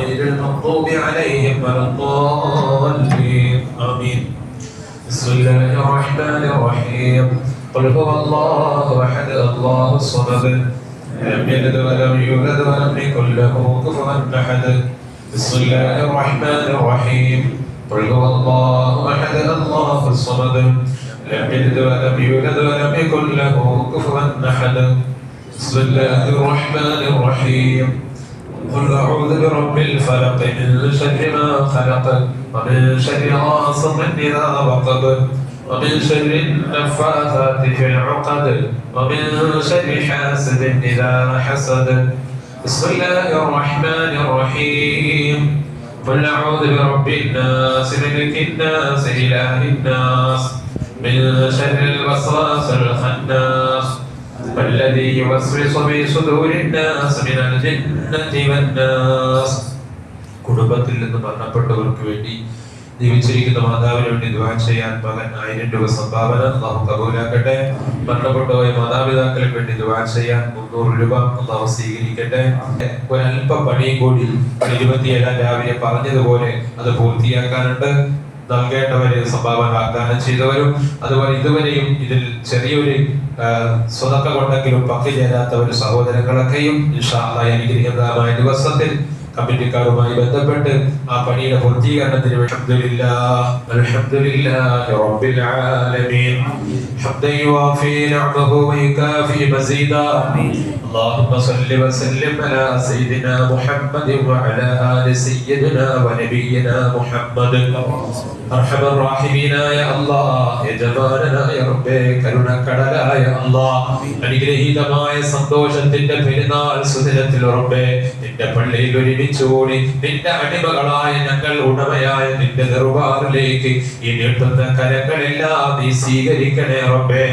غير المغضوب عليهم ولا الضالين آمين. بسم الله الرحمن الرحيم. قل هو الله أحد الله الصمد لم يلد ولم يولد ولم يكن له كفوا أحد. بسم الله الرحمن الرحيم. قل هو الله أحد الله الصمد لم يلد ولم يولد ولم يكن له كفوا أحد. بسم الله الرحمن الرحيم. قل أعوذ برب الفلق من شر ما خلق ومن شر غاسق إذا وقب ومن شر النفاثات في العقد ومن شر حاسد إذا حسد. بسم الله الرحمن الرحيم. قل أعوذ برب الناس ملك الناس إله الناس من شر الوسواس الخناس والذي يوسوس في صدور الناس من الجنة والناس. കുടുംബത്തിൽ നിന്ന് മരണപ്പെട്ടവർക്ക് വേണ്ടി ജീവിച്ചിരിക്കുന്ന മാതാവിന് വേണ്ടി ദുആ ചെയ്യാൻ മകൻ 1000 രൂപ സംഭാവന അല്ലാഹു കബൂലാക്കട്ടെ. മരണപ്പെട്ടുപോയ മാതാപിതാക്കൾക്ക് വേണ്ടി ദുആ ചെയ്യാൻ 300 രൂപ അല്ലാഹു സ്വീകരിക്കട്ടെ. ഒരല്പ പണി കൂടി 27 രാവിലെ പറഞ്ഞതുപോലെ അത് പൂർത്തിയാക്കാനുണ്ട്. നൽകേണ്ടവരെ സംഭാവന വാഗ്ദാനം ചെയ്തവരും അതുപോലെ ഇതുവരെയും ഇതിൽ ചെറിയൊരു സ്വതക്ക കൊണ്ടെങ്കിലും പങ്കുചേരാത്ത ഒരു സഹോദരങ്ങളൊക്കെയും ഇൻഷാ അല്ലാഹ് അനുഗ്രഹീതമായ ദിവസത്തിൽ കമ്മിറ്റിക്കാരുമായി ബന്ധപ്പെട്ട് ആ പണിയുടെ പൂർത്തീകരണത്തിന് അൽഹംദുലില്ലാഹി റബ്ബിൽ ആലമീൻ ഹംദൻ യുവാഫി നിഅമഹു വയുകാഫി മസീദാ. اللهم صل وسلم على سيدنا محمد وعلى آل سيدنا ونبينا محمد. أرحم الراحمين يا الله യജമാനനാ യാ റബ്ബേ കരുണക്കടലായ അല്ലാഹ് അനുഗ്രഹീതമായ സന്തോഷത്തിന്റെ പെരുന്നാൾ സുദിനത്തിൽ റബ്ബേ നിന്റെ പള്ളിയിൽ ഒരുമിച്ചുകൂടി നിന്റെ അടിമകളായ ഞങ്ങൾ ഉടമയായ നിന്റെ ദർബാറിലേക്ക് ഈ നീട്ടുന്ന കരങ്ങളെല്ലാം നീ സ്വീകരിക്കണേ റബ്ബേ.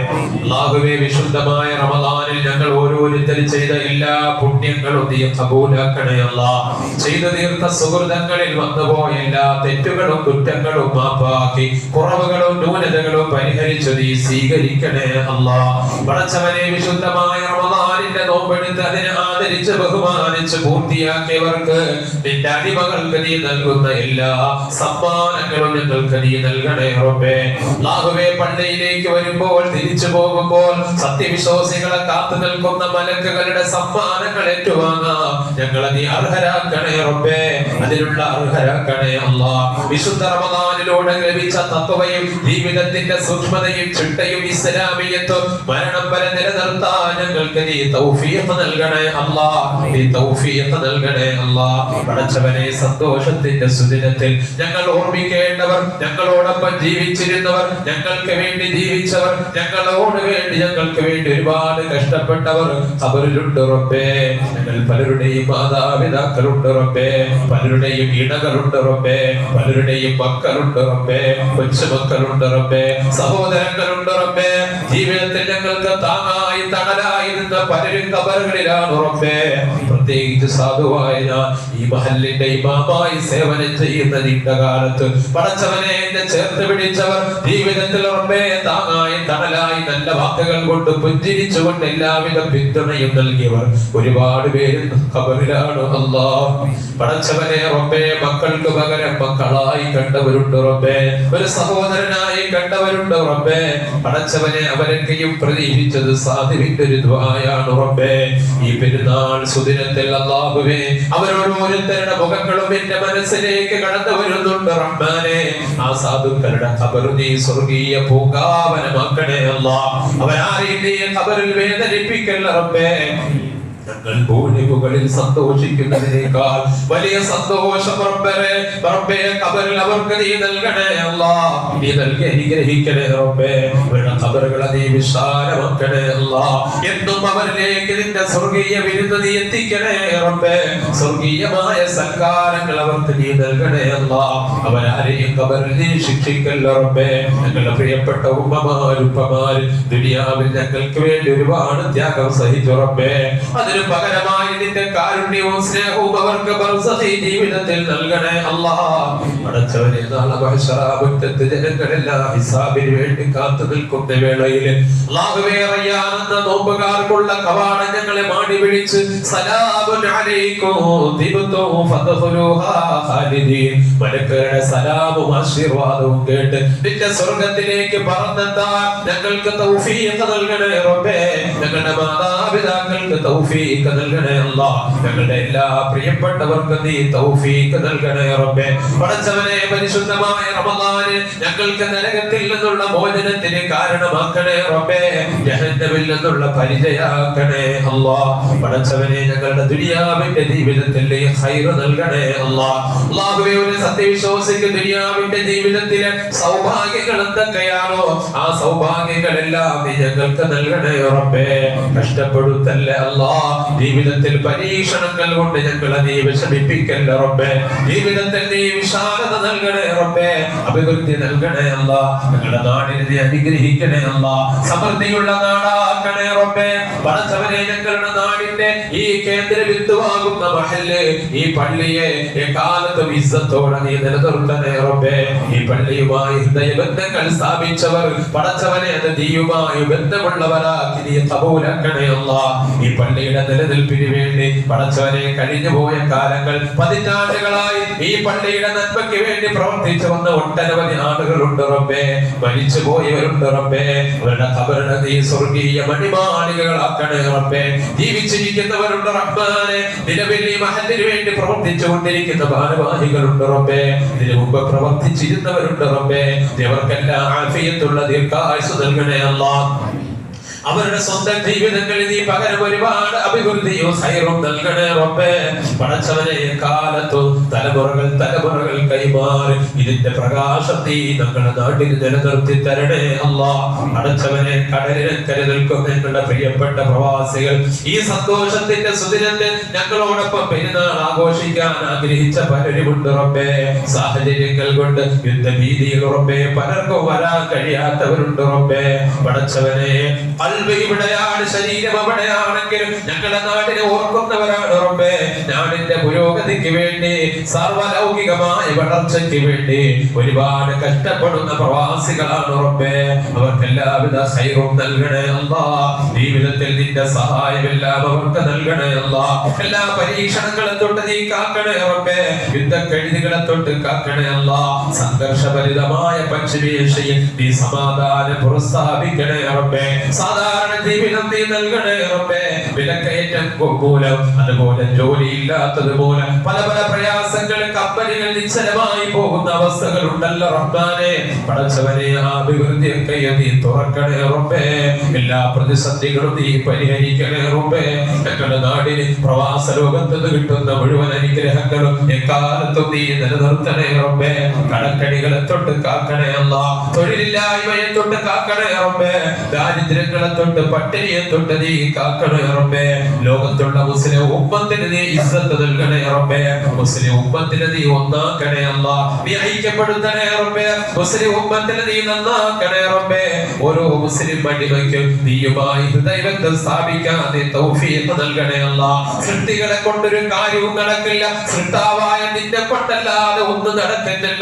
അല്ലാഹുവേ വിശുദ്ധമായ റമദാനിൽ ഞങ്ങൾ ഓരോരുത്തരും ചെയ്ത എല്ലാ പുണ്യങ്ങളും നീ കബൂലാക്കണേ അല്ലാഹ്. ചെയ്തു തീർത്ത സുഹൃതങ്ങളിൽ വന്നുപോയ എല്ലാ തെറ്റുകളും കുറ്റങ്ങളും മാപ്പാക്കി കുറവുകളും ന്യൂനതകളും പരിഹരിച്ചു നീ സ്വീകരിക്കണേ അല്ലാഹ്. പടച്ചവനെ വിശുദ്ധമായ റമദാനിന്റെ നോമ്പെടുത്ത് അതിനെ ആദരിച്ച് ബഹുമാനിച്ച് പൂർത്തിയാക്കിയവർക്ക് നിന്റെ അടിമകൾക്ക് നീ നൽകുന്ന എല്ലാ സമ്മാനങ്ങളും ഞങ്ങൾക്ക് നീ നൽകണേ റബ്ബേ. അല്ലാഹുവേ പള്ളിയിലേക്ക് വരുമ്പോൾ തിരിച്ചു പോകുമ്പോൾ സത്യവിശ്വാസികളെ കാത്തു നിൽക്കുന്ന മലക്കുകളുടെ സമ്മാനങ്ങൾ ഏറ്റുവാങ്ങാൻ ഞങ്ങളെ നീ അർഹരാക്കണേ റബ്ബേ. അതിനുള്ള അർഹരാക്കണേ അല്ലാഹ്. വിശുദ്ധ റമദാനിലൂടെ ലഭിച്ച തഖ്വയും ജീവിതത്തിന്റെ സൂക്ഷ്മതയും ചിട്ടയും ഇസ്ലാമിയത്തും മരണം വരെ നിലനിർത്താൻ ഞങ്ങൾക്ക് നീ തൗഫീഖ് നൽകണേ അല്ലാഹ്. നീ തൗഫീഖ് നൽകണേ അല്ലാഹ്. പടച്ചവനെ സന്തോഷത്തിന്റെ സുദിനത്തിൽ ഞങ്ങൾ ഓർമ്മിക്കേണ്ടവർ, ഞങ്ങളോടൊപ്പം ജീവിച്ചിരുന്നവർ, ഞങ്ങൾക്ക് വേണ്ടി ജീവിച്ചവർ, ഞങ്ങൾക്ക് വേണ്ടി ഒരുപാട് കഷ്ടപ്പെട്ടവർ ഖബറിലുണ്ട് റബ്ബേ. ഞങ്ങൾ പലരുടെയും മാതാപിതാക്കളുണ്ട് റബ്ബേ, പലരുടെയും ഇണകളുണ്ട് റബ്ബേ, പലരുടെയും മക്കളുണ്ട് റബ്ബേ, കൊച്ചുമക്കളുണ്ട് റബ്ബേ, സഹോദരങ്ങളുണ്ട് റബ്ബേ. ജീവിതത്തിൽ ഞങ്ങൾക്ക് താങ്ങായി തണലായിരുന്ന പലരും ഖബറുകളിലാണ് റബ്ബേ. പ്രത്യേകിച്ച് സാധുവായ ഞാൻ ഈ മഹല്ലിന്റെ ഇമാമായി സേവനം ചെയ്യുന്ന നീണ്ട കാലത്ത് പടച്ചവനെ എന്നെ ചേർത്ത് പിടിച്ചവർ, ജീവിതത്തിൽ റബ്ബേ താങ്ങായി തണലായി നല്ല വാക്കുകൾ കൊണ്ട് പുഞ്ചിരിച്ചുകൊണ്ട് എല്ലാവിധ പിന്തുണയും നൽകിയവർ ഒരുപാട് പേര് ഖബറിലാണ് അല്ലാഹ്. പടച്ചവനെ റബ്ബേ മക്കൾക്ക് പകരം മക്കളായി കണ്ടവരുണ്ട് റബ്ബേ, ഒരു സഹോദരനായി കണ്ടവരുണ്ട് റബ്ബേ. പടച്ചവനെ അവരൊക്കെയും പ്രതീക്ഷിച്ചത് സാധിവിന്റെ ഒരു ദുആയാണ് റബ്ബേ. ഈ പെരുന്നാൾ സുദിനത്തിൽ അല്ലാഹുവേ അവരോരോരുത്തരുടെ മുഖങ്ങളും എന്റെ മനസ്സിലേക്ക് കടന്നു വരുന്നുണ്ട് റഹ്മാനെ. ആ സാധുക്കളുടെ ഖബർ നീ സ്വർഗീയ പൂങ്കാവനമാക്കണേ അല്ലാഹ്. അവരാരെയും നീ ഖബറിൽ വേദനിപ്പിക്കല്ല റബ്ബേ. ഞങ്ങൾ ഭൂമികളിൽ സന്തോഷിക്കുന്നതിനേക്കാൾ വലിയ സന്തോഷം റബ്ബേ ഖബറിൽ അവർക്ക് നീ നൽകണേ അല്ലാഹ്. നീ നൽകി അനുഗ്രഹിക്കണേ റബ്ബേ. അവരുടെ ഖബറുകളെ നീ വിശാലമാക്കണേ അല്ലാഹ്. എന്നും അവരിലേക്ക് നിന്റെ സ്വർഗീയ വിരുന്ന് നീ എത്തിക്കണേ റബ്ബേ. സ്വർഗീയമായ സൽക്കാരങ്ങൾ അവർക്ക് നീ നൽകണേ അല്ലാഹ്. അവരാരെയും ഖബറിൽ നീ ശിക്ഷിക്കല്ല റബ്ബേ. ഞങ്ങളുടെ പ്രിയപ്പെട്ട ഉമ്മമാർ ഉപ്പമാർ ദുനിയാവിൽ ഞങ്ങൾക്ക് വേണ്ടി ഒരുപാട് ത്യാഗം സഹിച്ചു റബ്ബേ. അതിന് പകരമായി നിന്റെ കാരുണ്യവും സ്നേഹവും അവർക്ക് ബർസഖി ജീവിതത്തിൽ നൽകണേ അല്ലാഹ്. പടച്ചവനെ നാളെ മഹ്ശറമുറ്റത്ത് ജനങ്ങളെല്ലാം ഹിസാബിന് വേണ്ടി കാത്തു നിൽക്കുന്ന വേളയിൽ അല്ലാഹുവേ റയ്യാനെന്ന നോമ്പുകാർക്കുള്ള കവാടം ഞങ്ങളെ മാടി വിളിച്ച് സലാമുൻ അലൈക്കും തിബ്തും ഫദ്ഖുലൂഹാ ഖാലിദീൻ മലക്കുകളുടെ സലാമും ആശീർവാദവും കേട്ട് നിന്റെ സ്വർഗ്ഗത്തിലേക്ക് പറന്നെത്താൻ ഞങ്ങൾക്ക് തൗഫീഖ് നൽകണേ റബ്ബേ. ഞങ്ങളുടെ മാതാപിതാക്കൾക്ക് തൗഫീഖ് നൽകണേ അല്ലാഹ്. ഞങ്ങളുടെ എല്ലാ പ്രിയപ്പെട്ടവർക്കും നീ തൗഫീഖ് നൽകണേ റബ്ബേ. പടച്ചവനെ പരിശുദ്ധമായ റമദാന് ഞങ്ങൾക്ക് നരകത്തിൽ നിന്നുള്ള മോചനത്തിന് കാരണമാക്കണേ റബ്ബേ. ജഹന്നമിൽ നിന്നുള്ള പരിചയാക്കണേ അല്ലാഹ്. പടച്ചവനെ ഞങ്ങളുടെ ദുനിയാവിന്റെ ജീവിതത്തിൽ നീ ഖൈർ നൽകണേ അല്ലാഹ്. അല്ലാഹുവേ ഒരു സത്യവിശ്വാസിക്ക് ദുനിയാവിന്റെ ജീവിതത്തിലെ സൗഭാഗ്യങ്ങൾ എന്തൊക്കെയാണോ ആ സൗഭാഗ്യങ്ങളെല്ലാം നീ ഞങ്ങൾക്ക് നൽകണേ റബ്ബേ. കഷ്ടപ്പെടുത്തല്ല അല്ലാഹ്. ജീവിതത്തിൽ പരീക്ഷണങ്ങൾ കൊണ്ട് ഞങ്ങളെ നീ വിഷമിപ്പിക്കല്ല റബ്ബേ. ജീവിതത്തിൽ നീ വിശാലത നൽകണേ റബ്ബേ. അഭിവൃദ്ധി നൽകണേ അല്ലാഹ്. ഞങ്ങളുടെ നാടിനെ നീ അനുഗ്രഹിക്കണേ അല്ലാഹ്. സമൃദ്ധിയുള്ള നാടാക്കണേ റബ്ബേ. പടച്ചവനെ ഞങ്ങളുടെ നാടിന്റെ ഈ കേന്ദ്ര ബിന്ദുവാകുന്ന മഹല്ല് ഈ പള്ളിയെ എക്കാലത്തും ഇസ്സത്തോടെ നീ നിലനിർത്തണേ റബ്ബേ. ഈ പള്ളിയുമായി ഹൃദയബന്ധങ്ങൾ സ്ഥാപിച്ചവർ പടച്ചവനെ അത് നീയുമായി ബന്ധമുള്ളവരാക്കി നീ കബൂലാക്കണേ അല്ലാഹ്. ഈ പള്ളിയുടെ നിലനിൽപ്പിന് വേണ്ടി പടച്ചവനെ കഴിഞ്ഞുപോയ കാലങ്ങൾ പതിറ്റാണ്ടുകളായി ഈ പള്ളിയുടെ നന്മയ്ക്ക് വേണ്ടി പ്രവർത്തിച്ചു വന്ന ഒട്ടനവധി ആളുകളുണ്ട് റബ്ബേ. മരിച്ചു പോയവരുണ്ട് റബ്ബേ. അവരുടെ ഖബറിനെ നീ സ്വർഗീയ മണിമാളികകളാക്കണേ റബ്ബേ. ജീവിച്ചിരിക്കുന്നവരുണ്ട് റഹ്മാനെ. നിലവിൽ ഈ മഹല്ലിന് വേണ്ടി പ്രവർത്തിച്ചു കൊണ്ടിരിക്കുന്ന ഭാരവാഹികളുണ്ട് റബ്ബേ. ഇതിനു മുമ്പ് പ്രവർത്തിച്ചിരുന്നവരുണ്ട് റബ്ബേ. അവർക്കെല്ലാം ആഫിയത്തുള്ള ദീർഘായുസ്സ് നൽകണേ അല്ലാഹ്. അവരുടെ സ്വന്തം ജീവിതങ്ങളിൽ നീ പകരം ഒരുപാട് അഭിവൃദ്ധിയും ഖൈറും നൽകണേ റബ്ബേ. പടച്ചവനെ കാലത്തും തലമുറകൾ കൈമാറി ഇതിന്റെ പ്രകാശത്തെ ഞങ്ങളുടെ നാട്ടിൽ നിലനിർത്തി തരണേ അല്ലാഹ്. പടച്ചവനെ കടലിനക്കരെ നിൽക്കുന്ന ഞങ്ങളുടെ പ്രിയപ്പെട്ട പ്രവാസികൾ ഈ സന്തോഷത്തിന്റെ സുദിനത്തിൽ ഞങ്ങളോടൊപ്പം പെരുന്നാൾ ആഘോഷിക്കാൻ ആഗ്രഹിച്ച പലരുമുണ്ട് റബ്ബേ. സാഹചര്യങ്ങൾ കൊണ്ട് യുദ്ധഭീതിയിൽ റബ്ബേ പലർക്കും വരാൻ കഴിയാത്തവരുണ്ട് റബ്ബേ. പടച്ചവനെ ഇവിടെയാണ്, ശരീരം അവിടെയാണെങ്കിലും ഞങ്ങളുടെ നാടിനെ ഓർക്കുന്നവരാണ് റബ്ബേ. നാടിന്റെ പുരോഗതിക്ക് വേണ്ടി സർവലൗകികമായ വളർച്ചയ്ക്ക് വേണ്ടി ഒരുപാട് കഷ്ടപ്പെടുന്ന പ്രവാസികളാണ് റബ്ബേ. അവർക്ക് എല്ലാവിധ ഖൈറും നൽകണേ അല്ലാഹ്. ജീവിതത്തിൽ നിന്റെ സഹായമെല്ലാം അവർക്ക് നൽകണേ അല്ലാഹ്. എല്ലാ പരീക്ഷണങ്ങളെ തൊട്ട് നീ കാക്കണേ റബ്ബേ. യുദ്ധക്കെടുതികളെ തൊട്ട് കാക്കണേ അല്ലാഹ്. സംഘർഷഭരിതമായ പശ്ചിമേഷ്യയിൽ നീ സമാധാനം പ്രോത്സാഹിപ്പിക്കണേ റബ്ബേ. സാധാരണ ജീവിതം നീ നൽകണേ റബ്ബേ. വിലക്കയറ്റം മൂലം അതുപോലെ ജോലിയില്ലാത്തതുപോലെ പല പല പ്രയാസങ്ങൾ കമ്പനികൾ നിശ്ചലമായി പോകുന്ന അവസ്ഥകൾ ഉണ്ടല്ലോ റബ്ബാനെ. പടച്ചവനെ അഭിവൃദ്ധിയൊക്കെ നീ തുറക്കണേ റബ്ബേ. എല്ലാ പ്രതിസന്ധികളും നീ പരിഹരിക്കണേ റബ്ബേ. ഞങ്ങളുടെ നാടിന് പ്രവാസ ലോകത്ത് നിന്ന് കിട്ടുന്ന മുഴുവൻ അനുഗ്രഹങ്ങളും എക്കാലത്തും നീ നിലനിർത്തണേ റബ്ബേ. കടക്കണികളെ തൊട്ട് കാക്കണേ അല്ലാഹ്. തൊഴിലില്ലായ്മയെ തൊട്ട് കാക്കണേ റബ്ബേ. ദാരിദ്ര്യങ്ങളെ തൊട്ട് പട്ടിണിയെ തൊട്ട് നീ കാക്കണേ റബ്ബേ. ലോകത്തുള്ള മുസ്ലിം ഉമ്മത്തിന് നീ ഇസ്സത്ത് നൽകണേ റബ്ബേ. മുസ്ലിം ഉമ്മത്തിനെ നീ ഒന്നാക്കണേ അല്ലാഹ്. നീ ഐക്യപ്പെടുത്തണേ റബ്ബേ. മുസ്ലിം ഉമ്മത്തിനെ നീ നന്നാക്കണേ റബ്ബേ. ഓരോ മുസ്ലിം അടിമയ്ക്കും നീയുമായി ഹൃദയബന്ധം സ്ഥാപിക്കാൻ നീ തൗഫീഖ് നൽകണേ അല്ലാഹ്. സൃഷ്ടികളെ കൊണ്ടൊരു കാര്യവും നടക്കില്ല. സൃഷ്ടാവായ നിന്നെ കൊണ്ടല്ലാതെ ഒന്നും നടക്കുന്നില്ല.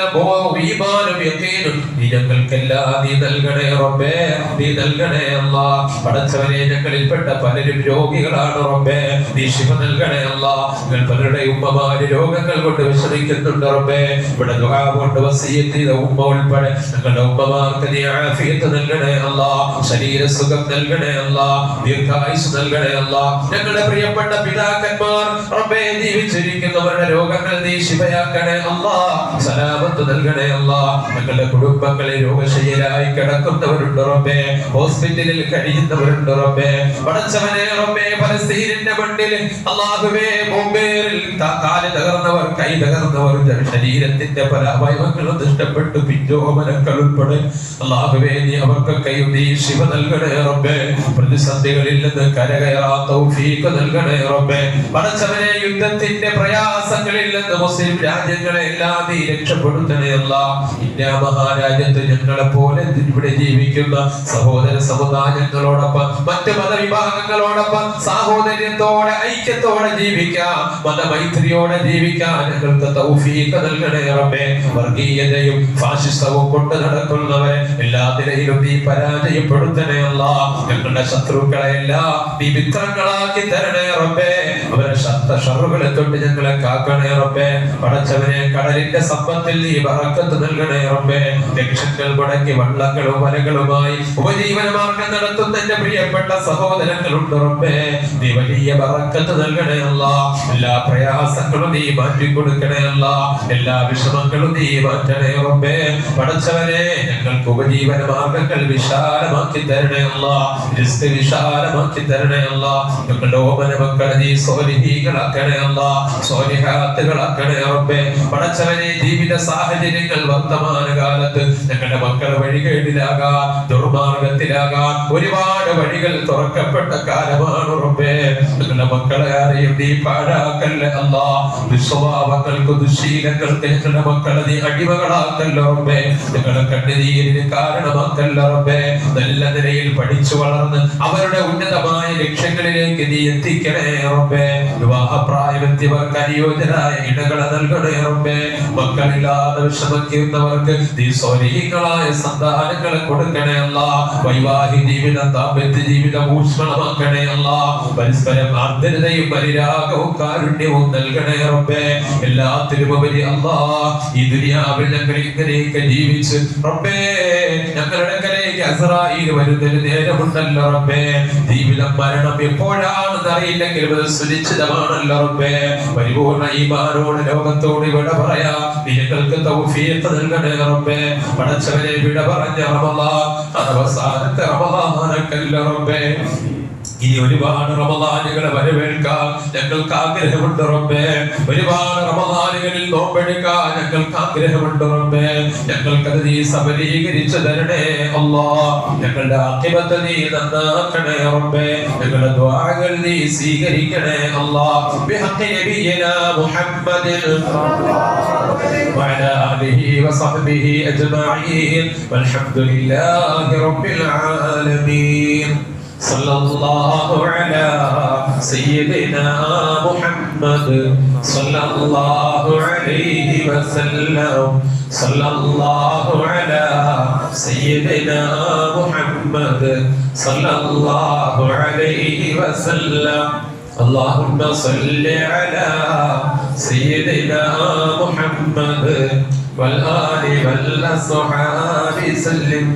ഈമാനും യഖീനും നീ ഞങ്ങൾക്കെല്ലാം നീ നൽകണേ റബ്ബേ. നീ നൽകണേ അല്ലാഹ്. പടച്ചവനെ ഞങ്ങളിൽപ്പെട്ട പലരും രോഗികളാണ് റബ്ബേ. നീ ശിഫ നൽകണേ അല്ലാഹ്. ഞങ്ങൾ പലരുടെ ഉമ്മമാര് രോഗങ്ങൾ കൊണ്ട് വിഷമിക്കുന്നുണ്ട് റബ്ബേ. ഇവിടെ ദുആ കൊണ്ട് വസിയത്ത് ചെയ്ത ഉമ്മ ഉൾപ്പെടെ ഞങ്ങളുടെ ഉമ്മമാർക്ക് നീ ആഫിയത്ത് നൽകണേ അല്ലാഹ്. ശരീര സുഖം നൽകണേ അല്ലാഹ്. ദീർഘായുസ് നൽകണേ അല്ലാഹ്. ഞങ്ങളുടെ പ്രിയപ്പെട്ട പിതാക്കന്മാർ റബ്ബേ ജീവിച്ചിരിക്കുന്നവരുടെ രോഗങ്ങൾ നീ ശിഫയാക്കണേ അല്ലാഹ്. സലാമത്ത് നൽകണേ അല്ലാഹ്. ഞങ്ങളുടെ കുടുംബങ്ങളെ രോഗശയ്യരായി കിടക്കുന്നവരുണ്ട് റബ്ബേ. ഹോസ്പിറ്റലിൽ കഴിയുന്നവരുണ്ട് റബ്ബേ. പടച്ചവനെ റബ്ബേ ഫലസ്തീനിന്റെ മണ്ണിൽ അല്ലാഹുവേ ബോംബേറിൽ കാല് തകർന്നവർ, കൈ തകർന്നവർ, ശരീരത്തിന്റെ പല അവയവങ്ങളും നഷ്ടപ്പെട്ടു പിഞ്ചോമനക്കൾ ഉൾപ്പെടെ അല്ലാഹുവേ നീ അവർക്കൊക്കെ നീ ശിവ നൽകണേ റബ്ബേ. പ്രതിസന്ധികളിൽ നിന്ന് കരകയറാൻ തൗഫീഖ് നൽകണേ റബ്ബേ. പടച്ചവനെ യുദ്ധത്തിന്റെ പ്രയാസങ്ങളിൽ നിന്ന് മുസ്ലിം രാജ്യങ്ങളെ എല്ലാം നീ രക്ഷപ്പെടുത്തണേ അല്ലാഹ്. ഇന്ത്യ മഹാരാജ്യത്ത് ഞങ്ങളെ പോലെ ഇവിടെ ജീവിക്കുന്ന സഹോദര സമുദായങ്ങളോടൊപ്പം മറ്റ് മതവിഭാഗങ്ങളോടൊപ്പം സാഹോദര്യത്തോടെ ഐക്യത്തോടെ ജീവിക്കാൻ, മതമൈത്രിയോടെ ജീവിക്കാൻ ഞങ്ങൾക്ക് തൗഫീഖ് നൽകണേ റബ്ബേ. വർഗീയതയും ഫാഷിസവും കൊണ്ട് നടക്കുന്നവരെ എല്ലാ നിലയിലും നീ പരാജയപ്പെടുത്തണേ അല്ലാഹ്. ഞങ്ങളുടെ ശത്രുക്കളെ എല്ലാം നീ മിത്രങ്ങളാക്കി തരണേ റബ്ബേ. അവരെ ശത്രുക്കളെ തൊട്ട് ഞങ്ങളെ കാക്കണേ റബ്ബേ. പടച്ചവനെ കടലിന്റെ സമ്പത്തിൽ നീ ബറക്കത്ത് നൽകണേ റബ്ബേ. ലക്ഷങ്ങൾ മുടക്കി വള്ളങ്ങളും വലകളുമായി ഉപജീവനമാർഗം നടത്തുന്ന എന്റെ പ്രിയപ്പെട്ട സഹോദരങ്ങളുണ്ട് റബ്ബേ. നീ വലിയ ബറക്കത്ത് നൽകണേ അല്ലാഹ്. എല്ലാ പ്രയാസങ്ങളും നീ മാറ്റി കൊടുക്കണേ അല്ലാഹ്. എല്ലാ വിഷമങ്ങളും നീ മാറ്റണേ റബ്ബേ. പടച്ചവനെ ഞങ്ങൾക്ക് ഉപജീവന മാർഗങ്ങൾ വിശാലമാക്കി തരണേ അല്ലാഹ്. റിസ്ക് വിശാലമാക്കി തരണേ അല്ലാഹ്. ഞങ്ങളുടെ ഓമന മക്കളെ നീ സ്വാലിഹീകളാക്കണേ അല്ലാഹ്. സ്വാലിഹാത്തുകളാക്കണേ റബ്ബേ. പടച്ചവനെ ജീവിത സാഹചര്യങ്ങൾ വർത്തമാനകാലത്ത് ഞങ്ങളുടെ മക്കളെ വഴികേടിലാകാൻ, ദുർമാർഗത്തിലാകാൻ ഒരുപാട് വഴികൾ തുറക്കപ്പെട്ട കാലമാണ് റബ്ബേ. ഞങ്ങളുടെ മക്കളെ ആരെയും നീ പാഴാക്കല്ല അല്ലാഹ്. ദുസ്വഭാവങ്ങൾക്ക് ദുശീലങ്ങൾക്ക് ഞങ്ങളുടെ മക്കളെ നീ അടിമകളാക്കല്ല റബ്ബേ. ഞങ്ങളുടെ കണ്ണുനീരിന് കാരണമാക്കല്ല റബ്ബേ. നല്ല നിലയിൽ പഠിച്ചു വളർന്ന് അവരുടെ ഉന്നതമായ ലക്ഷ്യങ്ങളിലേക്ക് നീ എത്തിക്കണേ റബ്ബേ. വിവാഹപ്രായമെത്തിയവർക്ക് അനുയോജ്യരായ ഇണകളെ നൽകണേ റബ്ബേ. മക്കളില്ലാതെ വിഷമിക്കുന്നവർക്ക് നീ സ്വാലിഹീങ്ങളായ സന്താനങ്ങളെ കൊടുക്കണേ അല്ലാഹ്. വൈവാഹിക ജീവിതം, ദാമ്പത്യ ജീവിതം ഊഷ്മളമാക്കണേ അല്ലാഹ്. പരസ്പരം ആർദ്രതയും പരിരാഗവും കാരുണ്യവും നൽകണേ റബ്ബേ. എല്ലാത്തിനുമുപരി അല്ലാഹ് ഈ ദുനിയാവിൽ ഞങ്ങൾ ഇങ്ങനെയൊക്കെ ജീവിച്ച് റബ്ബേ ഞങ്ങളുടെ കരയ്ക്ക് അസ്റായീൽ വരുന്നൊരു നേരമുണ്ടല്ലോ റബ്ബേ. ജീവിതം മരണം എപ്പോഴാണെന്ന് അറിയില്ലെങ്കിൽ അത് സുനിശ്ചിതമാണല്ലോ റബ്ബേ. പരിപൂർണ്ണ ഈമാനോടെ ലോകത്തോട് വിട പറയാ നീ ഞങ്ങൾക്ക് തൗഫീഖ് നൽകണേ റബ്ബേ. പടച്ചവനെ വിട പറഞ്ഞ റമളാൻ അവസാനത്തെ റമളാനക്കല്ല റബ്ബേ. ഇനി ഒരുപാട് റമളാനുകളെ വരവേൽക്കാൻ ഞങ്ങൾക്ക് ആഗ്രഹമുണ്ട് റബ്ബേ. ഒരുപാട് റമളാനുകളിൽ നോമ്പെടുക്കാൻ ഞങ്ങൾക്ക് ആഗ്രഹമുണ്ട് റബ്ബേ. ഞങ്ങൾക്കത് നീ സബലീകരിച്ചു തരണേ അല്ലാഹ്. ഞങ്ങളുടെ ആഖിബത്ത് നീ നന്നാക്കണേ റബ്ബേ. ഞങ്ങളുടെ ദുആകൾ നീ സ്വീകരിക്കണേ അല്ലാഹ്. ബിഹഖി നബിയിനാ മുഹമ്മദിൻ വഅലാ ആലിഹി വസഹ്ബിഹി അജ്മഈൻ വൽഹംദുലില്ലാഹി റബ്ബിൽ ആലമീൻ. صلى الله على سيدنا محمد صلى الله عليه وسلم. صلى الله على سيدنا محمد صلى الله عليه وسلم. اللهم صل على سيدنا محمد والآل والأصحاب سلم.